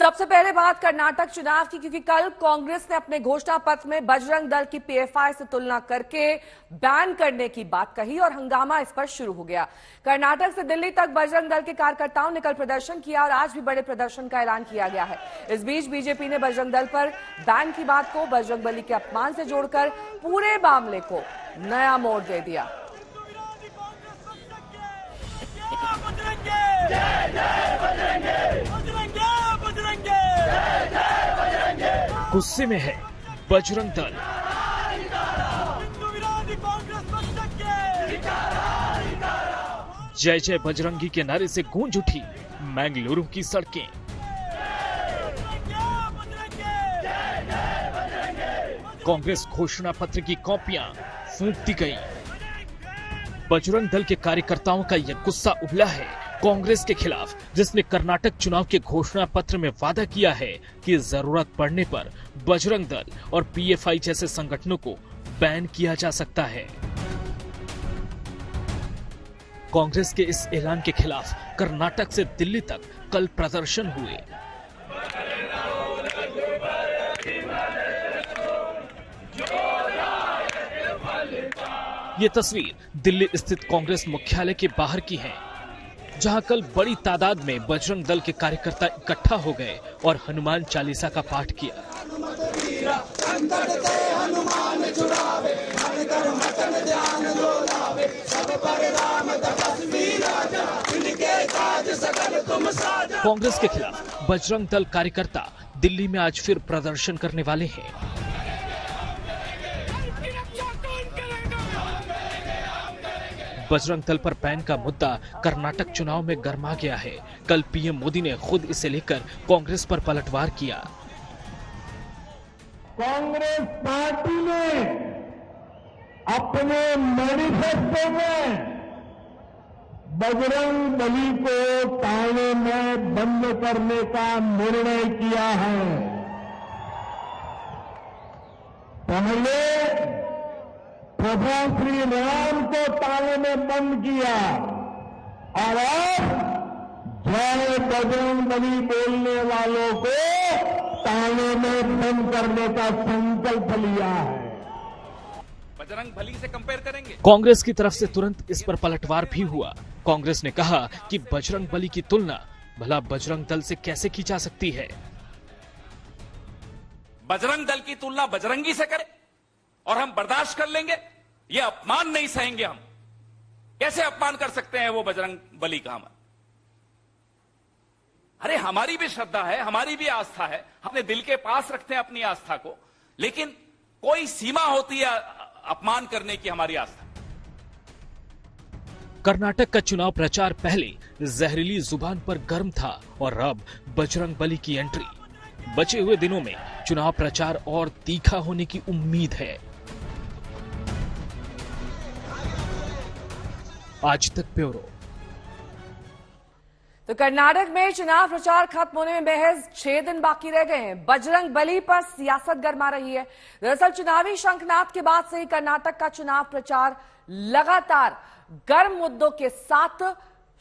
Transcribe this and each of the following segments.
सबसे पहले बात कर्नाटक चुनाव की, क्योंकि कल कांग्रेस ने अपने घोषणा पत्र में बजरंग दल की पीएफआई से तुलना करके बैन करने की बात कही और हंगामा इस पर शुरू हो गया। कर्नाटक से दिल्ली तक बजरंग दल के कार्यकर्ताओं ने कल प्रदर्शन किया और आज भी बड़े प्रदर्शन का ऐलान किया गया है। इस बीच बीजेपी ने बजरंग दल पर बैन की बात को बजरंग बली के अपमान से जोड़कर पूरे मामले को नया मोड़ दे दिया। गुस्से में है बजरंग दल। जय जय बजरंगी के नारे से गूंज उठी मैंगलुरु की सड़कें। कांग्रेस घोषणा पत्र की कॉपियां फूंक दी गई। बजरंग दल के कार्यकर्ताओं का यह गुस्सा उबला है कांग्रेस के खिलाफ, जिसने कर्नाटक चुनाव के घोषणा पत्र में वादा किया है कि जरूरत पड़ने पर बजरंग दल और पीएफआई जैसे संगठनों को बैन किया जा सकता है। कांग्रेस के इस ऐलान के खिलाफ कर्नाटक से दिल्ली तक कल प्रदर्शन हुए। ये तस्वीर दिल्ली स्थित कांग्रेस मुख्यालय के बाहर की है, जहां कल बड़ी तादाद में बजरंग दल के कार्यकर्ता इकट्ठा हो गए और हनुमान चालीसा का पाठ किया। कांग्रेस के खिलाफ बजरंग दल कार्यकर्ता दिल्ली में आज फिर प्रदर्शन करने वाले हैं। बजरंग दल पर बैन का मुद्दा कर्नाटक चुनाव में गरमा गया है। कल पीएम मोदी ने खुद इसे लेकर कांग्रेस पर पलटवार किया। कांग्रेस पार्टी ने अपने मैनिफेस्टो में बजरंग बली को थाने में बंद करने का निर्णय किया है। पहले प्रभु श्री राम को ताले में बंद किया और अब जय बजरंग बली बोलने वालों को ताले में बंद करने का संकल्प लिया है। बजरंग बली से कंपेयर करेंगे। कांग्रेस की तरफ से तुरंत इस पर पलटवार भी हुआ। कांग्रेस ने कहा कि बजरंग बली की तुलना भला बजरंग दल से कैसे की जा सकती है। बजरंग दल की तुलना बजरंगी से करें और हम बर्दाश्त कर लेंगे? ये अपमान नहीं सहेंगे हम। कैसे अपमान कर सकते हैं वो बजरंग बली का हम? अरे हमारी भी श्रद्धा है, हमारी भी आस्था है, अपने दिल के पास रखते हैं अपनी आस्था को, लेकिन कोई सीमा होती है अपमान करने की हमारी आस्था। कर्नाटक का चुनाव प्रचार पहले जहरीली जुबान पर गर्म था और अब बजरंग बली की एंट्री। बचे हुए दिनों में चुनाव प्रचार और तीखा होने की उम्मीद है। आज तक ब्यूरो। तो कर्नाटक में चुनाव प्रचार खत्म होने में महज 6 दिन बाकी रह गए हैं। बजरंग बली पर सियासत गरमा रही है। दरअसल चुनावी शंखनाद के बाद से ही कर्नाटक का चुनाव प्रचार लगातार गर्म मुद्दों के साथ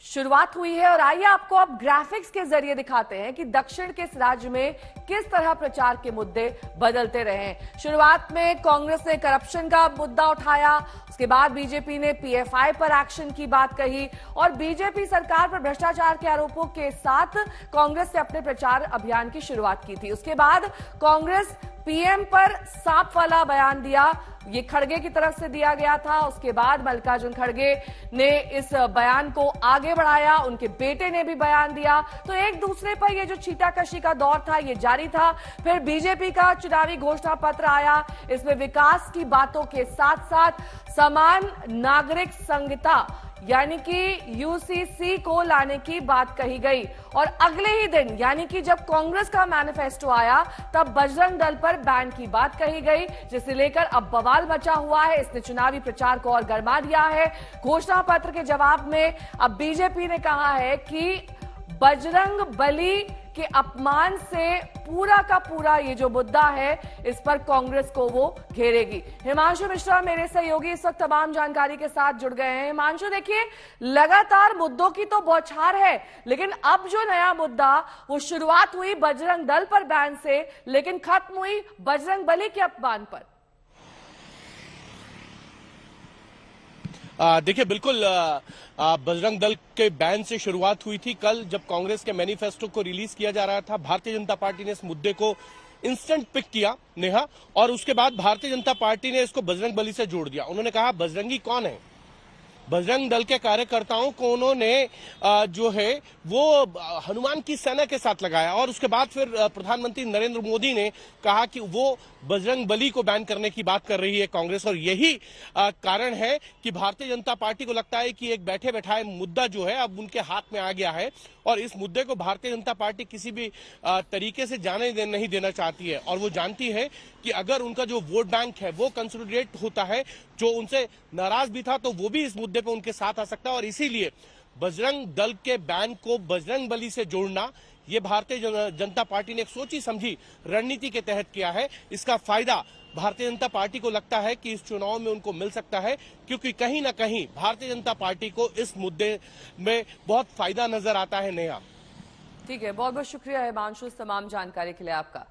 शुरुआत हुई है और आइए आपको अब ग्राफिक्स के जरिए दिखाते हैं कि दक्षिण के इस राज्य में किस तरह प्रचार के मुद्दे बदलते रहे। शुरुआत में कांग्रेस ने करप्शन का मुद्दा उठाया, उसके बाद बीजेपी ने पीएफआई पर एक्शन की बात कही और बीजेपी सरकार पर भ्रष्टाचार के आरोपों के साथ कांग्रेस ने अपने प्रचार अभियान की शुरुआत की थी। उसके बाद कांग्रेस पीएम पर सांप वाला बयान दिया, ये खड़गे की तरफ से दिया गया था। उसके बाद मल्लिकार्जुन खड़गे ने इस बयान को आगे बढ़ाया, उनके बेटे ने भी बयान दिया। तो एक दूसरे पर ये जो छींटाकशी का दौर था ये जारी था। फिर बीजेपी का चुनावी घोषणा पत्र आया, इसमें विकास की बातों के साथ साथ समान नागरिक संहिता यानी कि यूसीसी को लाने की बात कही गई और अगले ही दिन यानी कि जब कांग्रेस का मैनिफेस्टो आया तब बजरंग दल पर बैन की बात कही गई, जिसे लेकर अब बवाल मचा हुआ है। इसने चुनावी प्रचार को और गरमा दिया है। घोषणा पत्र के जवाब में अब बीजेपी ने कहा है कि बजरंग बली के अपमान से पूरा का पूरा ये जो मुद्दा है इस पर कांग्रेस को वो घेरेगी। हिमांशु मिश्रा मेरे सहयोगी इस वक्त तमाम जानकारी के साथ जुड़ गए हैं। हिमांशु, देखिए, लगातार मुद्दों की तो बौछार है, लेकिन अब जो नया मुद्दा, वो शुरुआत हुई बजरंग दल पर बैन से, लेकिन खत्म हुई बजरंग बली के अपमान पर। देखिए, बिल्कुल बजरंग दल के बैन से शुरुआत हुई थी। कल जब कांग्रेस के मैनिफेस्टो को रिलीज किया जा रहा था, भारतीय जनता पार्टी ने इस मुद्दे को इंस्टेंट पिक किया, नेहा, और उसके बाद भारतीय जनता पार्टी ने इसको बजरंग बली से जोड़ दिया। उन्होंने कहा बजरंगी कौन है। बजरंग दल के कार्यकर्ताओं को उन्होंने जो है वो हनुमान की सेना के साथ लगाया, और उसके बाद फिर प्रधानमंत्री नरेंद्र मोदी ने कहा कि वो बजरंग बली को बैन करने की बात कर रही है कांग्रेस। और यही कारण है कि भारतीय जनता पार्टी को लगता है कि एक बैठे बैठाए मुद्दा जो है अब उनके हाथ में आ गया है, और इस मुद्दे को भारतीय जनता पार्टी किसी भी तरीके से जाने नहीं देना चाहती है। और वो जानती है कि अगर उनका जो वोट बैंक है वो कंसोलिडेट होता है, जो उनसे नाराज भी था, तो वो भी इस मुद्दे पे उनके साथ आ सकता है। और इसीलिए बजरंग दल के बैन को बजरंग बली से जोड़ना, ये भारतीय जनता पार्टी ने एक सोची समझी रणनीति के तहत किया है। इसका फायदा भारतीय जनता पार्टी को लगता है कि इस चुनाव में उनको मिल सकता है, क्योंकि कहीं ना कहीं भारतीय जनता पार्टी को इस मुद्दे में बहुत फायदा नजर आता है। नेहा, ठीक है, बहुत बहुत शुक्रिया हिमांशु, तमाम जानकारी के लिए आपका।